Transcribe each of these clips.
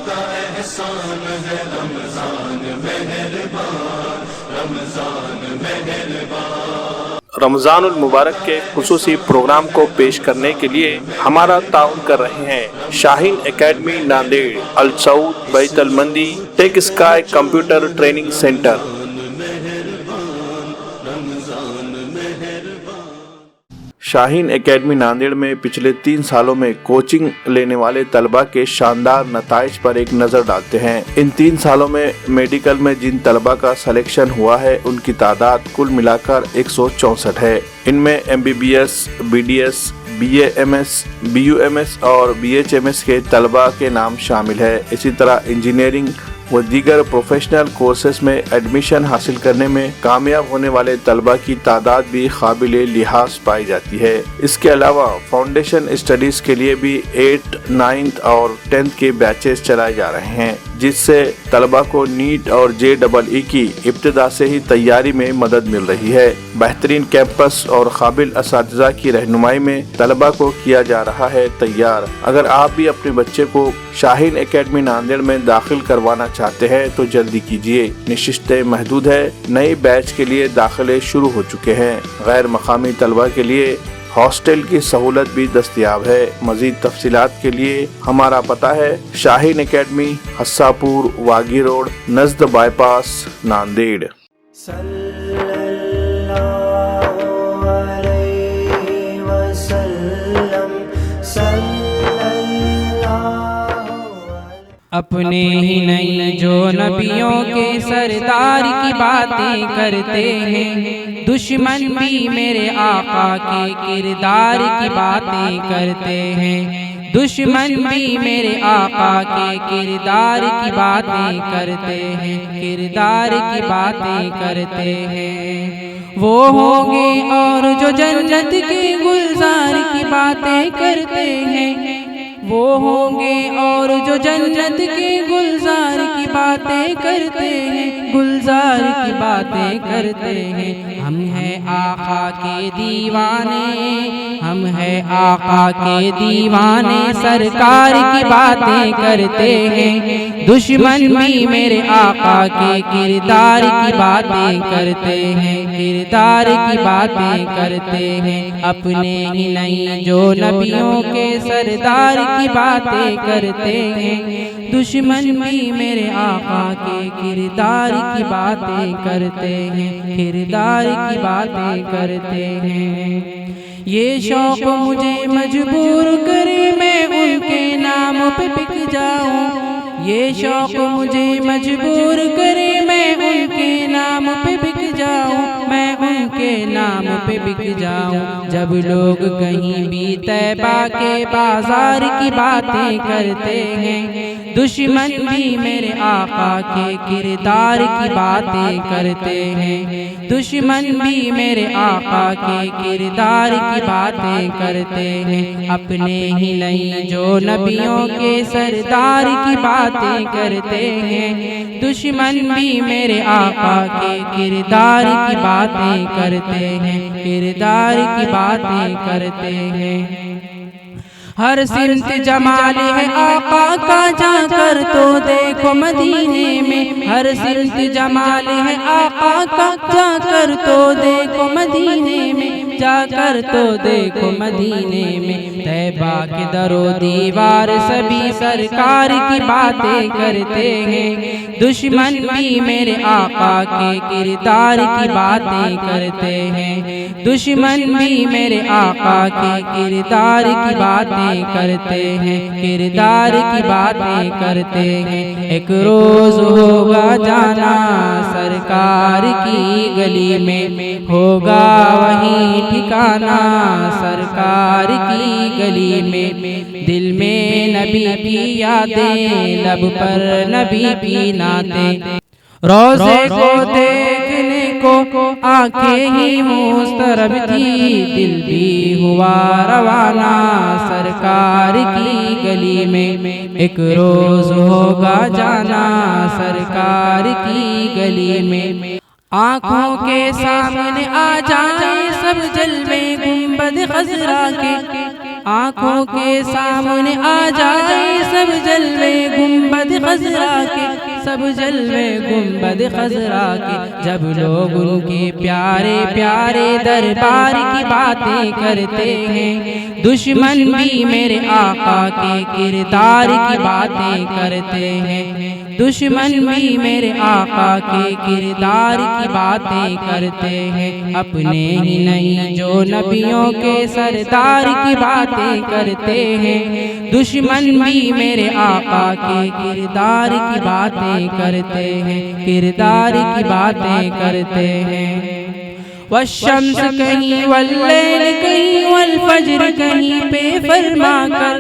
کا احسان ہے رمضان مہربان، رمضان مہربان۔ رمضان المبارک کے خصوصی پروگرام کو پیش کرنے کے لیے ہمارا تعاون کر رہے ہیں شاہین اکیڈمی ناندیڑ، السعود، بیت المندی، ٹیک اسکائی کمپیوٹر ٹریننگ سینٹر۔ شاہین اکیڈمی ناندیڑ میں پچھلے 3 سالوں میں کوچنگ لینے والے طلباء کے شاندار نتائج پر ایک نظر ڈالتے ہیں۔ ان 3 سالوں میں میڈیکل میں جن طلباء کا سلیکشن ہوا ہے ان کی تعداد کل ملا کر 164 ہے۔ ان میں MBBS، BDS، BA MS، BUMS اور BHMS کے طلباء کے نام شامل ہے۔ اسی طرح انجینئرنگ و دیگر پروفیشنل کورسز میں ایڈمیشن حاصل کرنے میں کامیاب ہونے والے طلباء کی تعداد بھی قابل لحاظ پائی جاتی ہے۔ اس کے علاوہ فاؤنڈیشن اسٹڈیز کے لیے بھی 8th، 9th اور 10th کے بیچز چلائے جا رہے ہیں، جس سے طلباء کو نیٹ اور JEE کی ابتدا سے ہی تیاری میں مدد مل رہی ہے۔ بہترین کیمپس اور قابل اساتذہ کی رہنمائی میں طلباء کو کیا جا رہا ہے تیار۔ اگر آپ بھی اپنے بچے کو شاہین اکیڈمی ناندیڑ میں داخل کروانا چاہتے ہیں تو جلدی کیجیے، نشستیں محدود ہے، نئے بیچ کے لیے داخلے شروع ہو چکے ہیں۔ غیر مقامی طلباء کے لیے ہاسٹل کی سہولت بھی دستیاب ہے۔ مزید تفصیلات کے لیے ہمارا پتہ ہے شاہین اکیڈمی، حساپور، واگی روڈ، نزد بائی پاس، ناندیڑ۔ اپنے ہی نہیں جو نبیوں کے سردار کی باتیں کرتے ہیں، دشمن بھی میرے آقا کے کردار کی باتیں کرتے ہیں، دشمن بھی میرے آقا کے کردار کی باتیں کرتے ہیں، کردار کی باتیں کرتے ہیں۔ وہ ہوں گے اور جو جنت کے گلزار کی باتیں کرتے ہیں، وہ ہوں گے اور جو جنت کے گلزار کی باتیں کرتے ہیں، گلزار کی باتیں کرتے ہیں۔ ہم ہیں آقا کے دیوانے، ہم ہیں آقا کے دیوانے، سرکار کی باتیں کرتے ہیں، دشمن بھی میرے آقا کے کردار کی باتیں کرتے ہیں، کردار کی باتیں کرتے ہیں۔ اپنے ہی نہیں جو نبیوں کے سردار کی باتیں کرتے ہیں، دشمن بھی میرے آقا کے کردار کی باتیں کرتے ہیں، کردار کی باتیں کرتے ہیں۔ یہ شوق مجھے مجبور کرے میں ان کے نام پہ بک جاؤں، یہ شوق مجھے مجبور کرے میں ان کے نام پہ بک جاؤں، میں ان کے نام پہ بک جاؤں۔ جب لوگ کہیں بھی طیبہ کے بازار کی باتیں کرتے ہیں، دشمن بھی میرے آقا کے کردار کی باتیں کرتے ہیں، دشمن بھی میرے آقا کے کردار کی باتیں کرتے ہیں۔ اپنے ہی نہیں جو نبیوں کے سردار کی باتیں کرتے ہیں، دشمن بھی میرے آقا کے کردار کی باتیں کرتے ہیں، کردار کی باتیں کرتے ہیں۔ ہر سمت جمال ہے آقا کا، جا کر تو دیکھو مدینے میں، ہر سمت جمال ہے آقا کا، جا کر تو دیکھو مدینے میں، جا کر تو دیکھو مدینے میں۔ طیبہ کے در و دیوار سبھی سرکار کی باتیں کرتے ہیں، دشمن بھی میرے آقا کے کردار کی باتیں کرتے ہیں، دشمن بھی میرے آقا کے کردار کی باتیں کرتے ہیں، کردار کی باتیں کرتے ہیں۔ ایک روز ہوگا جانا سرکار کی گلی میں، ہوگا وہیں ٹھکانا سرکار کی گلی میں، دل میں نبی کی یادیں، لب پر نبی کی نعتیں، روضے کو دیکھنے کو آنکھیں ہی مسترب تھی، دل بھی ہوا روانہ سرکار کی گلی میں۔ ایک روز ہوگا جانا سرکار کی گلی میں، آنکھوں کے سامنے آ جائیں سب جلوے گنبد خضرا کے، آنکھوں کے سامنے آ جائیں سب جلوے گنبد خضرا کے، سب جلوے گنبد خضرا کے، جب لوگ ان کے پیارے پیارے دربار کی باتیں کرتے ہیں، دشمن بھی میرے آقا کے کردار کی باتیں کرتے ہیں، دشمن بھی میرے آقا کے کردار کی باتیں کرتے ہیں، اپنے ہی نہیں جو نبیوں کے سردار کی باتیں کرتے ہیں، دشمن بھی میرے آقا کے کردار کی باتیں کرتے ہیں، کردار کی باتیں کرتے ہیں۔ والشمس کہیں واللیل کہیں والفجر کہیں پہ فرما کر،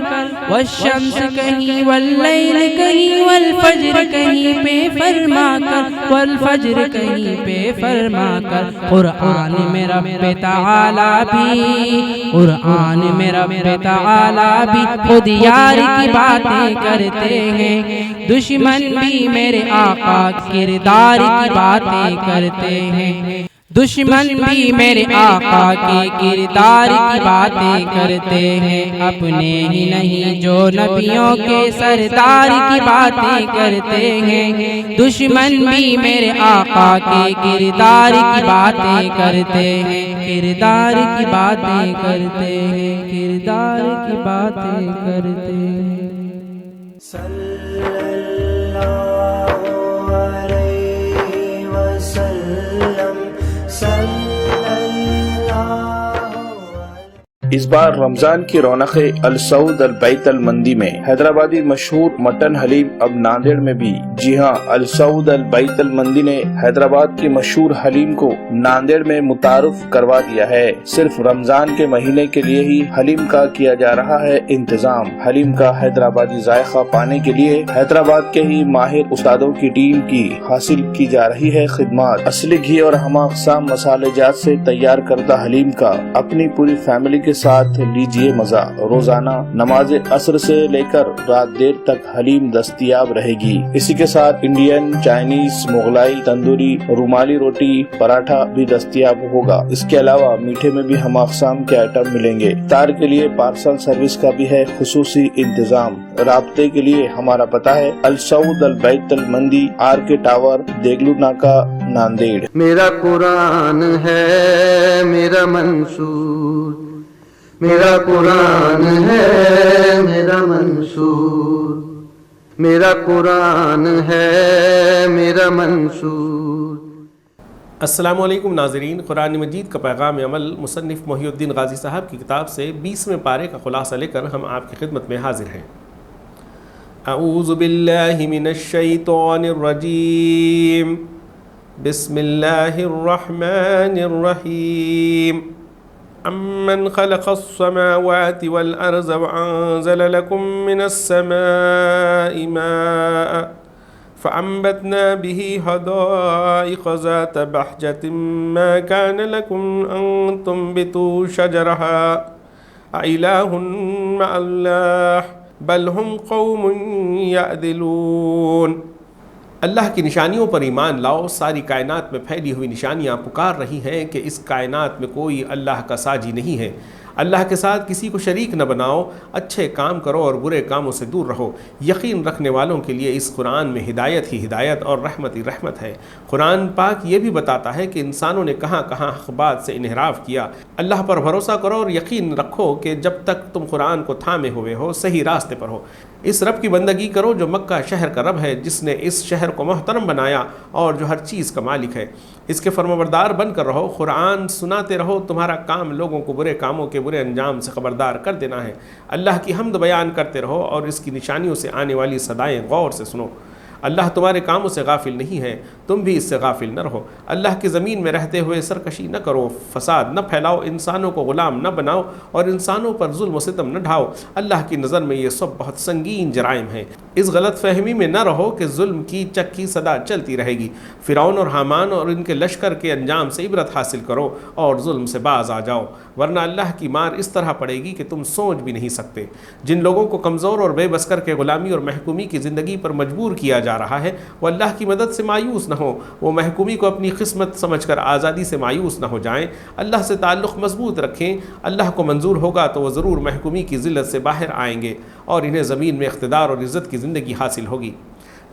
والشمس کہیں واللیل کہیں والفجر کہیں پہ فرما کر، والفجر کہیں پہ فرما کر، قرآن میں رب تعالیٰ بھی، قرآن میں رب تعالیٰ بھی خود یار کی باتیں کرتے ہیں، دشمن بھی میرے آقا کردار کی باتیں کرتے ہیں، دشمن بھی میرے آقا کے کردار کی باتیں کرتے ہیں، اپنے ہی نہیں جو نبیوں کے سردار کی باتیں کرتے ہیں، دشمن بھی میرے آقا کے کردار کی باتیں کرتے ہیں، کردار کی باتیں کرتے ہیں، کردار کی باتیں کرتے ہیں۔ صلی اللہ علیہ وسلم، اس بار رمضان کی رونق السعود البیت المندی میں حیدرآبادی مشہور مٹن حلیم اب ناندیڑ میں بھی، جی ہاں، السعود البیت المندی نے حیدرآباد کے مشہور حلیم کو ناندیڑ میں متعارف کروا دیا ہے۔ صرف رمضان کے مہینے کے لیے ہی حلیم کا کیا جا رہا ہے انتظام۔ حلیم کا حیدرآبادی ذائقہ پانے کے لیے حیدرآباد کے ہی ماہر استادوں کی ٹیم کی حاصل کی جا رہی ہے خدمات۔ اصلی گھی اور ہم اقسام مسالے جات سے تیار کردہ حلیم کا اپنی پوری فیملی کے ساتھ لیجئے مزہ۔ روزانہ نماز عصر سے لے کر رات دیر تک حلیم دستیاب رہے گی۔ اسی کے ساتھ انڈین، چائنیز، مغلائی، تندوری، رومالی روٹی، پراٹھا بھی دستیاب ہوگا۔ اس کے علاوہ میٹھے میں بھی ہم اقسام کے آئٹم ملیں گے۔ افطار کے لیے پارسل سروس کا بھی ہے خصوصی انتظام۔ رابطے کے لیے ہمارا پتہ ہے السعود البیت المندی، آر کے ٹاور، دیگلو ناکا، ناندیڑ۔ میرا قرآن ہے میرا منصور، میرا قرآن ہے میرا منصور، میرا قرآن ہے میرا منصور۔ السلام علیکم ناظرین، قرآن مجید کا پیغام عمل مصنف محی الدین غازی صاحب کی کتاب سے 20ویں پارے کا خلاصہ لے کر ہم آپ کی خدمت میں حاضر ہیں۔ اعوذ باللہ من الشیطان الرجیم، بسم اللہ الرحمن الرحیم۔ امن خلق السماوات والارض وانزل لكم من السماء ماء فأنبتنا به حدائق ذات بهجة ما كان لكم أن تنبتوا شجرها أإله مع الله بل هم قوم يعدلون۔ اللہ کی نشانیوں پر ایمان لاؤ، ساری کائنات میں پھیلی ہوئی نشانیاں پکار رہی ہیں کہ اس کائنات میں کوئی اللہ کا ساجی نہیں ہے، اللہ کے ساتھ کسی کو شریک نہ بناؤ، اچھے کام کرو اور برے کاموں سے دور رہو۔ یقین رکھنے والوں کے لیے اس قرآن میں ہدایت ہی ہدایت اور رحمت ہی رحمت ہے۔ قرآن پاک یہ بھی بتاتا ہے کہ انسانوں نے کہاں کہاں حق بات سے انحراف کیا۔ اللہ پر بھروسہ کرو اور یقین رکھو کہ جب تک تم قرآن کو تھامے ہوئے ہو، صحیح راستے پر ہو۔ اس رب کی بندگی کرو جو مکہ شہر کا رب ہے، جس نے اس شہر کو محترم بنایا اور جو ہر چیز کا مالک ہے۔ اس کے فرمانبردار بن کر رہو، قرآن سناتے رہو، تمہارا کام لوگوں کو برے کاموں کے برے انجام سے خبردار کر دینا ہے۔ اللہ کی حمد بیان کرتے رہو اور اس کی نشانیوں سے آنے والی صدائیں غور سے سنو۔ اللہ تمہارے کاموں سے غافل نہیں ہے، تم بھی اس سے غافل نہ رہو۔ اللہ کی زمین میں رہتے ہوئے سرکشی نہ کرو، فساد نہ پھیلاؤ، انسانوں کو غلام نہ بناؤ اور انسانوں پر ظلم و ستم نہ ڈھاؤ۔ اللہ کی نظر میں یہ سب بہت سنگین جرائم ہیں۔ اس غلط فہمی میں نہ رہو کہ ظلم کی چکی صدا چلتی رہے گی۔ فرعون اور حامان اور ان کے لشکر کے انجام سے عبرت حاصل کرو اور ظلم سے باز آ جاؤ، ورنہ اللہ کی مار اس طرح پڑے گی کہ تم سوچ بھی نہیں سکتے۔ جن لوگوں کو کمزور اور بے بس کر کے غلامی اور محکومی کی زندگی پر مجبور کیا جا رہا ہے، وہ اللہ کی مدد سے مایوس نہ ہو، وہ محکومی کو اپنی قسمت سمجھ کر آزادی سے مایوس نہ ہو جائیں، اللہ سے تعلق مضبوط رکھیں۔ اللہ کو منظور ہوگا تو وہ ضرور محکومی کی ذلت سے باہر آئیں گے اور انہیں زمین میں اقتدار اور عزت کی زندگی حاصل ہوگی۔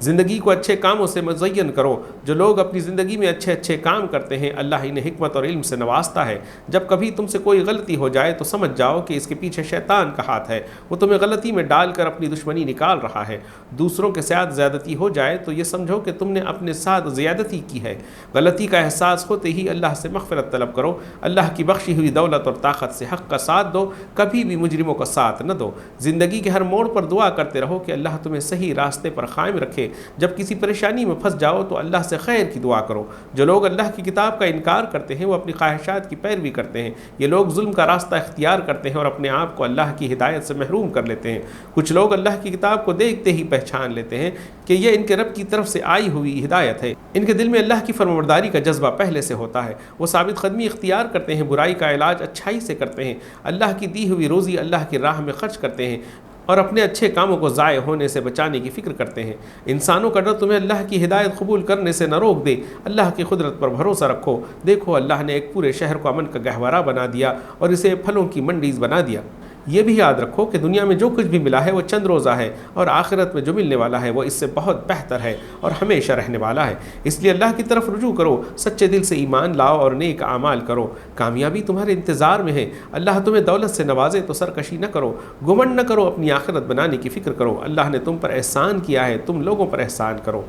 زندگی کو اچھے کاموں سے مزین کرو۔ جو لوگ اپنی زندگی میں اچھے اچھے کام کرتے ہیں اللہ انہیں حکمت اور علم سے نوازتا ہے۔ جب کبھی تم سے کوئی غلطی ہو جائے تو سمجھ جاؤ کہ اس کے پیچھے شیطان کا ہاتھ ہے، وہ تمہیں غلطی میں ڈال کر اپنی دشمنی نکال رہا ہے۔ دوسروں کے ساتھ زیادتی ہو جائے تو یہ سمجھو کہ تم نے اپنے ساتھ زیادتی کی ہے۔ غلطی کا احساس ہوتے ہی اللہ سے مغفرت طلب کرو۔ اللہ کی بخشی ہوئی دولت اور طاقت سے حق کا ساتھ دو، کبھی بھی مجرموں کا ساتھ نہ دو۔ زندگی کے ہر موڑ پر دعا کرتے رہو کہ اللہ تمہیں صحیح راستے پر قائم رکھے۔ جب کسی پریشانی میں پھنس جاؤ تو اللہ سے خیر کی دعا کرو۔ جو لوگ اللہ کی کتاب کا انکار کرتے ہیں وہ اپنی خواہشات کی پیروی کرتے ہیں۔ یہ لوگ ظلم کا راستہ اختیار کرتے ہیں اور اپنے آپ کو اللہ کی ہدایت سے محروم کر لیتے ہیں۔ کچھ لوگ اللہ کی کتاب کو دیکھتے ہی پہچان لیتے ہیں کہ یہ ان کے رب کی طرف سے آئی ہوئی ہدایت ہے۔ ان کے دل میں اللہ کی فرمانبرداری کا جذبہ پہلے سے ہوتا ہے۔ وہ ثابت قدمی اختیار کرتے ہیں، برائی کا علاج اچھائی سے کرتے ہیں، اللہ کی دی ہوئی روزی اللہ کی راہ میں خرچ کرتے ہیں اور اپنے اچھے کاموں کو ضائع ہونے سے بچانے کی فکر کرتے ہیں۔ انسانوں کا ڈر تمہیں اللہ کی ہدایت قبول کرنے سے نہ روک دے۔ اللہ کی قدرت پر بھروسہ رکھو۔ دیکھو اللہ نے ایک پورے شہر کو امن کا گہوارہ بنا دیا اور اسے پھلوں کی منڈیز بنا دیا۔ یہ بھی یاد رکھو کہ دنیا میں جو کچھ بھی ملا ہے وہ چند روزہ ہے اور آخرت میں جو ملنے والا ہے وہ اس سے بہت بہتر ہے اور ہمیشہ رہنے والا ہے۔ اس لیے اللہ کی طرف رجوع کرو، سچے دل سے ایمان لاؤ اور نیک اعمال کرو۔ کامیابی تمہارے انتظار میں ہے۔ اللہ تمہیں دولت سے نوازے تو سرکشی نہ کرو، گھمنڈ نہ کرو، اپنی آخرت بنانے کی فکر کرو۔ اللہ نے تم پر احسان کیا ہے، تم لوگوں پر احسان کرو۔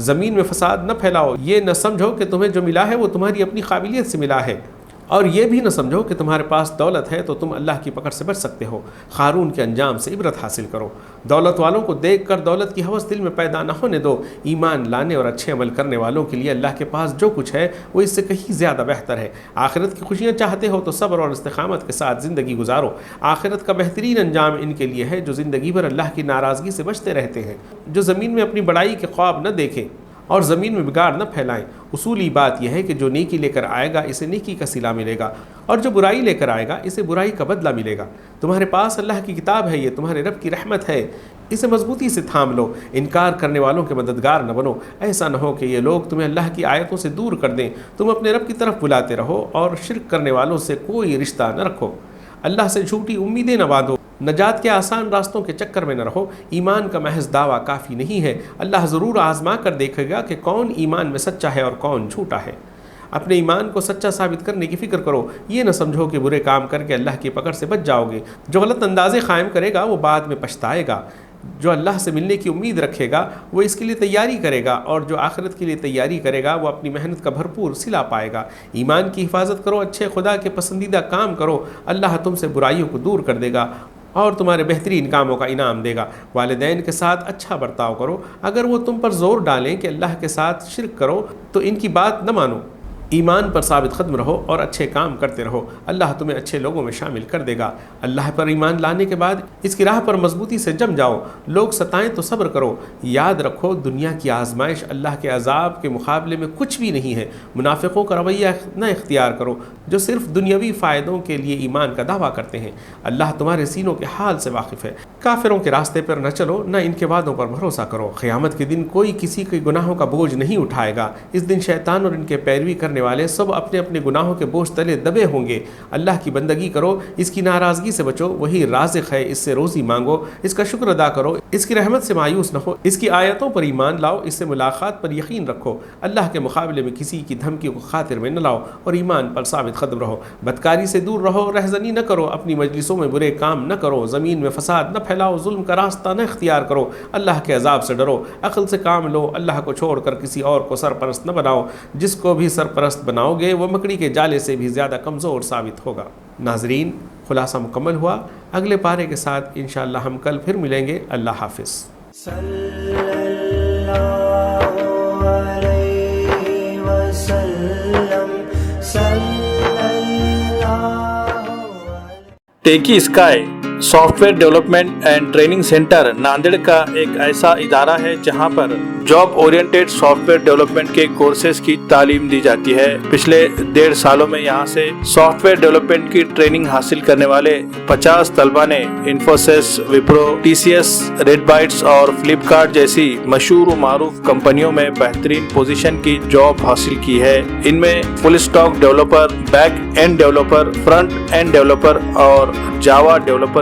زمین میں فساد نہ پھیلاؤ، یہ نہ سمجھو کہ تمہیں جو ملا ہے وہ تمہاری اپنی قابلیت سے ملا ہے، اور یہ بھی نہ سمجھو کہ تمہارے پاس دولت ہے تو تم اللہ کی پکڑ سے بچ سکتے ہو۔ قارون کے انجام سے عبرت حاصل کرو۔ دولت والوں کو دیکھ کر دولت کی ہوس دل میں پیدا نہ ہونے دو۔ ایمان لانے اور اچھے عمل کرنے والوں کے لیے اللہ کے پاس جو کچھ ہے وہ اس سے کہیں زیادہ بہتر ہے۔ آخرت کی خوشیاں چاہتے ہو تو صبر اور استقامت کے ساتھ زندگی گزارو۔ آخرت کا بہترین انجام ان کے لیے ہے جو زندگی بھر اللہ کی ناراضگی سے بچتے رہتے ہیں، جو زمین میں اپنی بڑائی کے خواب نہ دیکھیں اور زمین میں بگاڑ نہ پھیلائیں۔ اصولی بات یہ ہے کہ جو نیکی لے کر آئے گا اسے نیکی کا صلہ ملے گا، اور جو برائی لے کر آئے گا اسے برائی کا بدلہ ملے گا۔ تمہارے پاس اللہ کی کتاب ہے، یہ تمہارے رب کی رحمت ہے، اسے مضبوطی سے تھام لو۔ انکار کرنے والوں کے مددگار نہ بنو، ایسا نہ ہو کہ یہ لوگ تمہیں اللہ کی آیتوں سے دور کر دیں۔ تم اپنے رب کی طرف بلاتے رہو اور شرک کرنے والوں سے کوئی رشتہ نہ رکھو۔ اللہ سے جھوٹی امیدیں نہ باندھو، نجات کے آسان راستوں کے چکر میں نہ رہو۔ ایمان کا محض دعویٰ کافی نہیں ہے، اللہ ضرور آزما کر دیکھے گا کہ کون ایمان میں سچا ہے اور کون جھوٹا ہے۔ اپنے ایمان کو سچا ثابت کرنے کی فکر کرو، یہ نہ سمجھو کہ برے کام کر کے اللہ کی پکڑ سے بچ جاؤ گے۔ جو غلط اندازے قائم کرے گا وہ بعد میں پچھتائے گا۔ جو اللہ سے ملنے کی امید رکھے گا وہ اس کے لیے تیاری کرے گا، اور جو آخرت کے لیے تیاری کرے گا وہ اپنی محنت کا بھرپور صلہ پائے گا۔ ایمان کی حفاظت کرو، اچھے خدا کے پسندیدہ کام کرو، اللہ تم سے برائیوں کو دور کر دے گا اور تمہارے بہترین کاموں کا انعام دے گا۔ والدین کے ساتھ اچھا برتاؤ کرو، اگر وہ تم پر زور ڈالیں کہ اللہ کے ساتھ شرک کرو تو ان کی بات نہ مانو۔ ایمان پر ثابت قدم رہو اور اچھے کام کرتے رہو، اللہ تمہیں اچھے لوگوں میں شامل کر دے گا۔ اللہ پر ایمان لانے کے بعد اس کی راہ پر مضبوطی سے جم جاؤ۔ لوگ ستائیں تو صبر کرو، یاد رکھو دنیا کی آزمائش اللہ کے عذاب کے مقابلے میں کچھ بھی نہیں ہے۔ منافقوں کا رویہ نہ اختیار کرو جو صرف دنیاوی فائدوں کے لیے ایمان کا دعویٰ کرتے ہیں۔ اللہ تمہارے سینوں کے حال سے واقف ہے۔ کافروں کے راستے پر نہ چلو، نہ ان کے وعدوں پر بھروسہ کرو۔ قیامت کے دن کوئی کسی کے گناہوں کا بوجھ نہیں اٹھائے گا۔ اس دن شیطان اور ان کے پیروی کرنے والے سب اپنے اپنے گناہوں کے بوجھ تلے دبے ہوں گے۔ اللہ کی بندگی کرو، اس کی ناراضگی سے بچو، وہی رازق ہے، اس سے روزی مانگو، اس کا شکر ادا کرو، اس کی رحمت سے مایوس نہ ہو، اس کی آیتوں پر ایمان لاؤ، اس سے ملاقات پر یقین رکھو۔ اللہ کے مقابلے میں کسی کی دھمکی کو خاطر میں نہ لاؤ اور ایمان پر ثابت قدم رہو۔ بدکاری سے دور رہو، رہزنی نہ کرو، اپنی مجلسوں میں برے کام نہ کرو، زمین میں فساد نہ پھیلاؤ، ظلم کا راستہ نہ اختیار کرو، اللہ کے عذاب سے ڈرو، عقل سے کام لو، اللہ کو چھوڑ کر کسی اور کو سرپرست نہ بناؤ، جس کو بھی سرپرست بناؤ گے وہ مکڑی کے جالے سے بھی زیادہ کمزور ثابت ہوگا۔ ناظرین، خلاصہ مکمل ہوا، اگلے پارے کے ساتھ انشاءاللہ ہم کل پھر ملیں گے۔ اللہ حافظ۔ صلی اللہ علیہ وسلم، صلی اللہ Techy Sky software development and training centre Nanded کا ایک ایسا ادارہ ہے جہاں پر job oriented software development کے کورسز کی تعلیم دی جاتی ہے۔ پچھلے 1.5 سالوں میں یہاں سے سافٹ ویئر ڈیولپمنٹ کی ٹریننگ حاصل کرنے والے 50 طلبہ نے Infosys, Wipro, T C S, Red Bytes اور فلپ کارٹ جیسی مشہور و معروف کمپنیوں میں بہترین پوزیشن کی جاب حاصل کی ہے۔ ان میں full stack developer, back end developer, front end developer اور جاوا ڈیولپر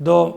2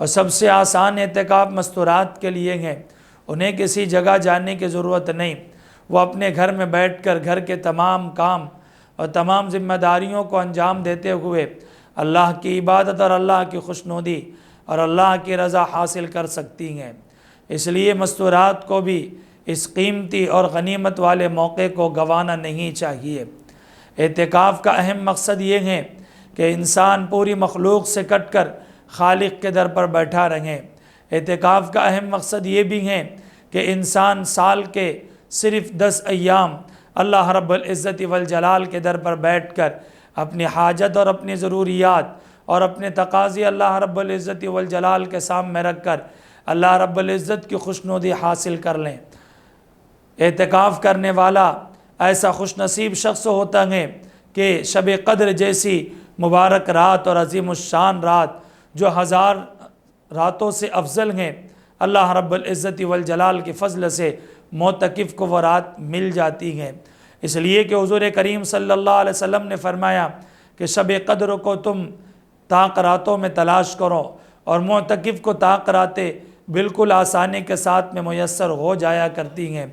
اور سب سے آسان اعتکاف مستورات کے لیے ہیں، انہیں کسی جگہ جانے کی ضرورت نہیں، وہ اپنے گھر میں بیٹھ کر گھر کے تمام کام اور تمام ذمہ داریوں کو انجام دیتے ہوئے اللہ کی عبادت اور اللہ کی خوشنودی اور اللہ کی رضا حاصل کر سکتی ہیں۔ اس لیے مستورات کو بھی اس قیمتی اور غنیمت والے موقع کو گنوانا نہیں چاہیے۔ اعتکاف کا اہم مقصد یہ ہے کہ انسان پوری مخلوق سے کٹ کر خالق کے در پر بیٹھا رہے۔ اعتکاف کا اہم مقصد یہ بھی ہے کہ انسان سال کے صرف 10 ایام اللہ رب العزت والجلال کے در پر بیٹھ کر اپنی حاجت اور اپنی ضروریات اور اپنے تقاضے اللہ رب العزت والجلال کے سامنے رکھ کر اللہ رب العزت کی خوشنودی حاصل کر لیں۔ اعتکاف کرنے والا ایسا خوش نصیب شخص ہوتا ہے کہ شب قدر جیسی مبارک رات اور عظیم الشان رات جو 1000 راتوں سے افضل ہیں، اللہ رب العزت والجلال کے فضل سے معتکف کو وہ رات مل جاتی ہیں۔ اس لیے کہ حضور کریم صلی اللہ علیہ وسلم نے فرمایا کہ شب قدر کو تم طاق راتوں میں تلاش کرو، اور معتکف کو طاق راتیں بالکل آسانی کے ساتھ میں میسر ہو جایا کرتی ہیں،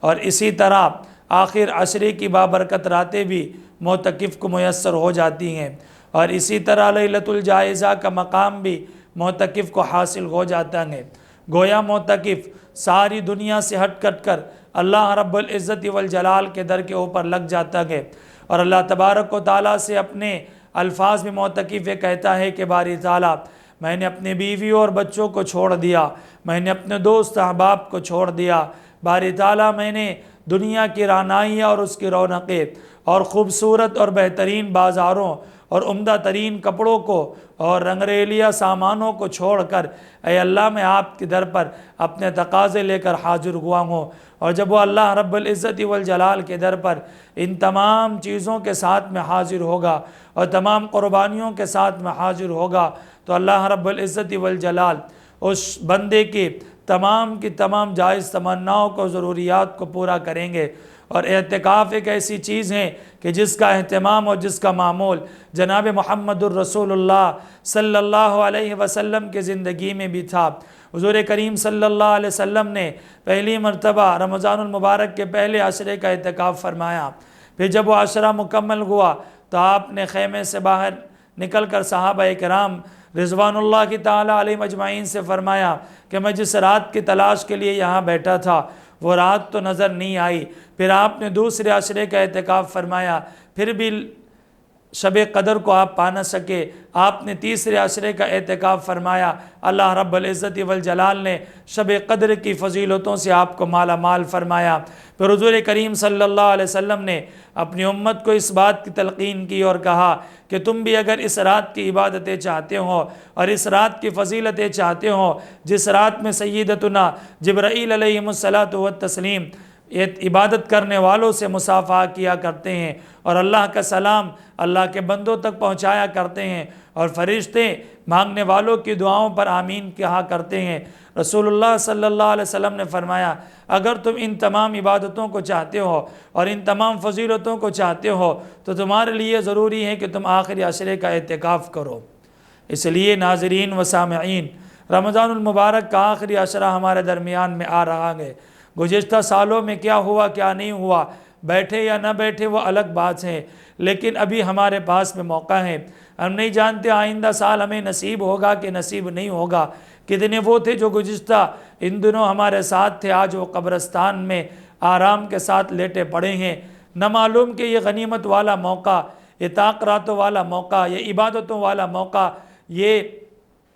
اور اسی طرح آخر عشرے کی بابرکت راتیں بھی معتکف کو میسر ہو جاتی ہیں، اور اسی طرح لیلۃ الجائزہ کا مقام بھی معتکف کو حاصل ہو جاتا ہے۔ گویا معتکف ساری دنیا سے ہٹ کٹ کر اللہ رب العزت والجلال کے در کے اوپر لگ جاتا ہے، اور اللہ تبارک و تعالیٰ سے اپنے الفاظ میں معتکف یہ کہتا ہے کہ باری تعالیٰ میں نے اپنے بیویوں اور بچوں کو چھوڑ دیا، میں نے اپنے دوست احباب کو چھوڑ دیا، باری تعالیٰ میں نے دنیا کی رعنائیاں اور اس کی رونقیں اور خوبصورت اور بہترین بازاروں اور عمدہ ترین کپڑوں کو اور رنگریلیہ سامانوں کو چھوڑ کر اے اللہ میں آپ کے در پر اپنے تقاضے لے کر حاضر ہوا ہوں۔ اور جب وہ اللہ رب العزت والجلال کے در پر ان تمام چیزوں کے ساتھ میں حاضر ہوگا اور تمام قربانیوں کے ساتھ میں حاضر ہوگا تو اللہ رب العزت والجلال اس بندے کی تمام جائز تمناؤں کو ضروریات کو پورا کریں گے۔ اور اعتکاف ایک ایسی چیز ہے کہ جس کا اہتمام اور جس کا معمول جناب محمد الرسول اللہ صلی اللہ علیہ وسلم کی زندگی میں بھی تھا۔ حضور کریم صلی اللہ علیہ وسلم نے پہلی مرتبہ رمضان المبارک کے پہلے عشرے کا اعتکاف فرمایا، پھر جب وہ عشرہ مکمل ہوا تو آپ نے خیمے سے باہر نکل کر صحابہ کرام رضوان اللہ کی تعالیٰ علیہ مجمعین سے فرمایا کہ میں جس رات کی تلاش کے لیے یہاں بیٹھا تھا وہ رات تو نظر نہیں آئی۔ پھر آپ نے دوسرے عشرے کا اعتکاف فرمایا، پھر بھی شب قدر کو آپ پا نہ سکے، آپ نے تیسرے عشرے کا اعتکاف فرمایا، اللہ رب العزت والجلال نے شب قدر کی فضیلتوں سے آپ کو مالا مال فرمایا۔ پھر حضور کریم صلی اللہ علیہ وسلم نے اپنی امت کو اس بات کی تلقین کی اور کہا کہ تم بھی اگر اس رات کی عبادتیں چاہتے ہو اور اس رات کی فضیلتیں چاہتے ہو جس رات میں سیدتنا جبرائیل علیہ الصلاۃ والتسلیم عبادت کرنے والوں سے مصافحہ کیا کرتے ہیں اور اللہ کا سلام اللہ کے بندوں تک پہنچایا کرتے ہیں اور فرشتے مانگنے والوں کی دعاؤں پر آمین کہا کرتے ہیں، رسول اللہ صلی اللہ علیہ وسلم نے فرمایا اگر تم ان تمام عبادتوں کو چاہتے ہو اور ان تمام فضیلتوں کو چاہتے ہو تو تمہارے لیے ضروری ہے کہ تم آخری عشرے کا اعتکاف کرو۔ اس لیے ناظرین و سامعین، رمضان المبارک کا آخری عشرہ ہمارے درمیان میں آ رہا ہے۔ گزشتہ سالوں میں کیا ہوا کیا نہیں ہوا، بیٹھے یا نہ بیٹھے وہ الگ بات ہے، لیکن ابھی ہمارے پاس میں موقع ہے۔ ہم نہیں جانتے آئندہ سال ہمیں نصیب ہوگا کہ نصیب نہیں ہوگا۔ کتنے وہ تھے جو گزشتہ ان دنوں ہمارے ساتھ تھے، آج وہ قبرستان میں آرام کے ساتھ لیٹے پڑے ہیں۔ نہ معلوم کہ یہ غنیمت والا موقع، یہ طاقتوں والا موقع، یہ عبادتوں والا موقع، یہ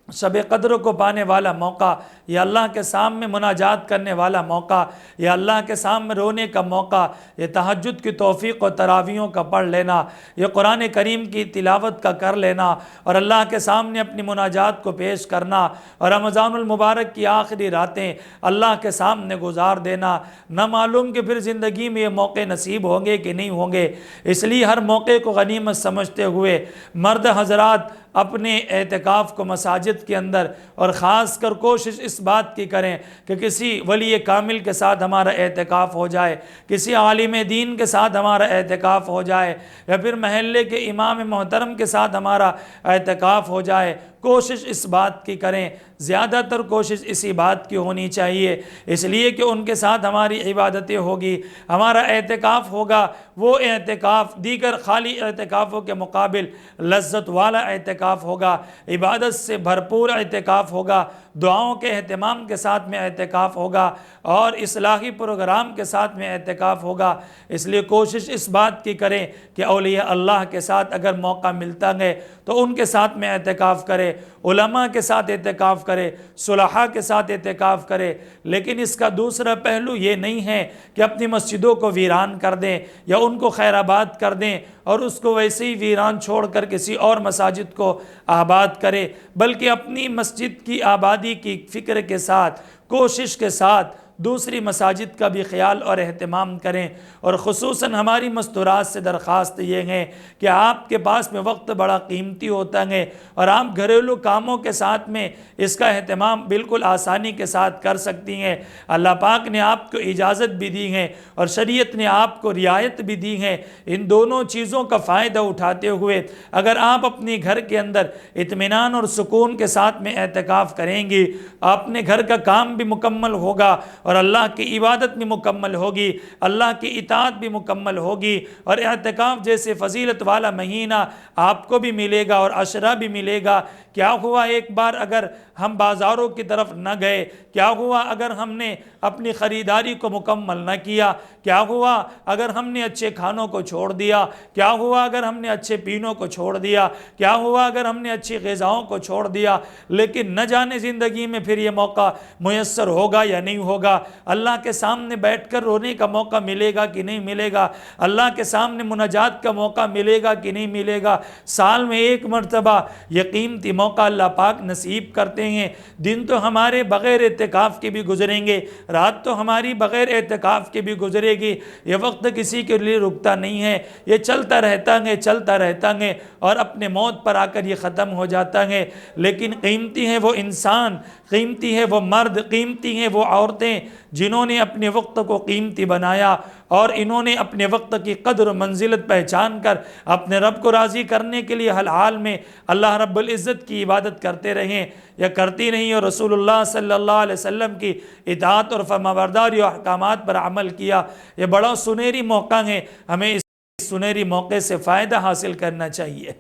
شب قدر کو پانے والا موقع، یہ اللہ کے سامنے مناجات کرنے والا موقع، یہ اللہ کے سامنے رونے کا موقع، یہ تہجد کی توفیق و تراویحوں کا پڑھ لینا، یہ قرآن کریم کی تلاوت کا کر لینا اور اللہ کے سامنے اپنی مناجات کو پیش کرنا اور رمضان المبارک کی آخری راتیں اللہ کے سامنے گزار دینا، نہ معلوم کہ پھر زندگی میں یہ موقع نصیب ہوں گے کہ نہیں ہوں گے۔ اس لیے ہر موقع کو غنیمت سمجھتے ہوئے مرد حضرات اپنے اعتکاف کو مساجد کے اندر اور خاص کر کوشش اس بات کی کریں کہ کسی ولی کامل کے ساتھ ہمارا اعتکاف ہو جائے، کسی عالم دین کے ساتھ ہمارا اعتکاف ہو جائے، یا پھر محلے کے امام محترم کے ساتھ ہمارا اعتکاف ہو جائے۔ کوشش اس بات کی کریں، زیادہ تر کوشش اسی بات کی ہونی چاہیے، اس لیے کہ ان کے ساتھ ہماری عبادتیں ہوگی، ہمارا اعتکاف ہوگا، وہ اعتکاف دیگر خالی اعتکافوں کے مقابل لذت والا اعتکاف ہوگا، عبادت سے بھرپور اعتکاف ہوگا، دعاؤں کے اہتمام کے ساتھ میں اعتکاف ہوگا اور اصلاحی پروگرام کے ساتھ میں اعتکاف ہوگا۔ اس لیے کوشش اس بات کی کریں کہ اولیاء اللہ کے ساتھ اگر موقع ملتا ہے تو ان کے ساتھ میں اعتکاف کرے، علماء کے ساتھ اعتکاف کرے، صلحاء کے ساتھ اعتکاف کرے۔ لیکن اس کا دوسرا پہلو یہ نہیں ہے کہ اپنی مسجدوں کو ویران کر دیں یا ان کو خیر آباد کر دیں اور اس کو ویسے ہی ویران چھوڑ کر کسی اور مساجد کو آباد کرے، بلکہ اپنی مسجد کی آبادی کی فکر کے ساتھ، کوشش کے ساتھ دوسری مساجد کا بھی خیال اور اہتمام کریں۔ اور خصوصاً ہماری مستورات سے درخواست یہ ہے کہ آپ کے پاس میں وقت بڑا قیمتی ہوتا ہے اور آپ گھریلو کاموں کے ساتھ میں اس کا اہتمام بالکل آسانی کے ساتھ کر سکتی ہیں۔ اللہ پاک نے آپ کو اجازت بھی دی ہے اور شریعت نے آپ کو رعایت بھی دی ہے۔ ان دونوں چیزوں کا فائدہ اٹھاتے ہوئے اگر آپ اپنی گھر کے اندر اطمینان اور سکون کے ساتھ میں اعتکاف کریں گی، اپنے گھر کا کام بھی مکمل ہوگا اور اللہ کی عبادت بھی مکمل ہوگی، اللہ کی اطاعت بھی مکمل ہوگی، اور اعتکاف جیسے فضیلت والا مہینہ آپ کو بھی ملے گا اور عشرہ بھی ملے گا۔ کیا ہوا ایک بار اگر ہم بازاروں کی طرف نہ گئے؟ کیا ہوا اگر ہم نے اپنی خریداری کو مکمل نہ کیا؟ کیا ہوا اگر ہم نے اچھے کھانوں کو چھوڑ دیا؟ کیا ہوا اگر ہم نے اچھے پینوں کو چھوڑ دیا؟ کیا ہوا اگر ہم نے اچھی غذاؤں کو چھوڑ دیا؟ لیکن نہ جانے زندگی میں پھر یہ موقع میسر ہوگا یا نہیں ہوگا، اللہ کے سامنے بیٹھ کر رونے کا موقع ملے گا کہ نہیں ملے گا، اللہ کے سامنے مناجات کا موقع ملے گا کہ نہیں ملے گا۔ سال میں ایک مرتبہ یہ قیمتی موقع اللہ پاک نصیب کرتے ہیں۔ دن تو ہمارے بغیر اعتکاف کے بھی گزریں گے، رات تو ہماری بغیر اعتکاف کے بھی گزرے گی، یہ وقت کسی کے لیے رکتا نہیں ہے، یہ چلتا رہتا ہے اور اپنے موت پر آ کر یہ ختم ہو جاتا ہے۔ لیکن قیمتی ہے وہ انسان، قیمتی ہے وہ مرد، قیمتی ہیں وہ عورتیں جنہوں نے اپنے وقت کو قیمتی بنایا اور انہوں نے اپنے وقت کی قدر و منزلت پہچان کر اپنے رب کو راضی کرنے کے لیے ہر حال میں اللہ رب العزت کی عبادت کرتے رہیں یا کرتی رہیں، اور رسول اللہ صلی اللہ علیہ وسلم کی اطاعت اور فرمانبرداری اور احکامات پر عمل کیا۔ یہ بڑا سنہری موقع ہے، ہمیں اس سنہری موقع سے فائدہ حاصل کرنا چاہیے۔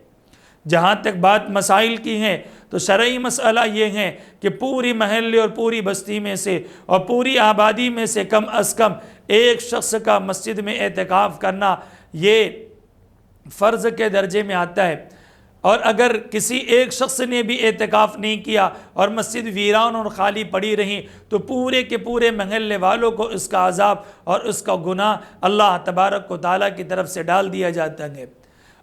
جہاں تک بات مسائل کی ہے تو شرعی مسئلہ یہ ہے کہ پوری محلے اور پوری بستی میں سے اور پوری آبادی میں سے کم از کم ایک شخص کا مسجد میں اعتکاف کرنا یہ فرض کے درجے میں آتا ہے، اور اگر کسی ایک شخص نے بھی اعتکاف نہیں کیا اور مسجد ویران اور خالی پڑی رہی تو پورے کے پورے محلے والوں کو اس کا عذاب اور اس کا گناہ اللہ تبارک و تعالیٰ کی طرف سے ڈال دیا جاتا ہے۔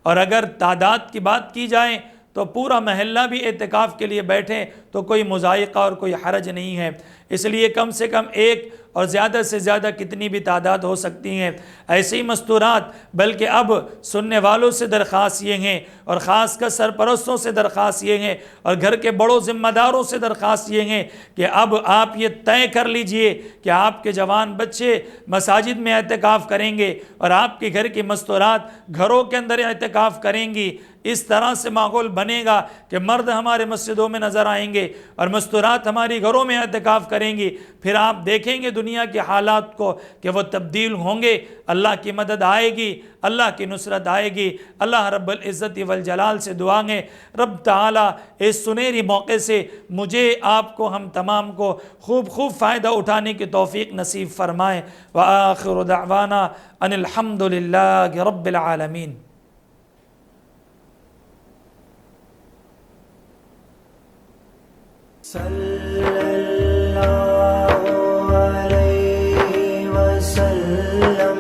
اور اگر تعداد کی بات کی جائے تو پورا محلہ بھی اعتکاف کے لیے بیٹھیں تو کوئی مضائقہ اور کوئی حرج نہیں ہے، اس لیے کم سے کم ایک اور زیادہ سے زیادہ کتنی بھی تعداد ہو سکتی ہیں ایسی مستورات۔ بلکہ اب سننے والوں سے درخواست یہ ہیں اور خاص کر سرپرستوں سے درخواست یہ ہیں اور گھر کے بڑوں ذمہ داروں سے درخواست یہ ہیں کہ اب آپ یہ طے کر لیجئے کہ آپ کے جوان بچے مساجد میں اعتکاف کریں گے اور آپ کے گھر کی مستورات گھروں کے اندر اعتکاف کریں گی۔ اس طرح سے ماحول بنے گا کہ مرد ہمارے مسجدوں میں نظر آئیں گے اور مستورات ہماری گھروں میں اعتکاف کریں گی، پھر آپ دیکھیں گے دنیا کے حالات کو کہ وہ تبدیل ہوں گے، اللہ کی مدد آئے گی، اللہ کی نصرت آئے گی۔ اللہ رب العزت والجلال سے دعا ہے رب تعالیٰ اس سنہری موقع سے مجھے، آپ کو، ہم تمام کو خوب فائدہ اٹھانے کی توفیق نصیب فرمائے۔ وآخر دعوانا ان الحمد للہ رب العالمین۔ صلی اللہ علیہ وسلم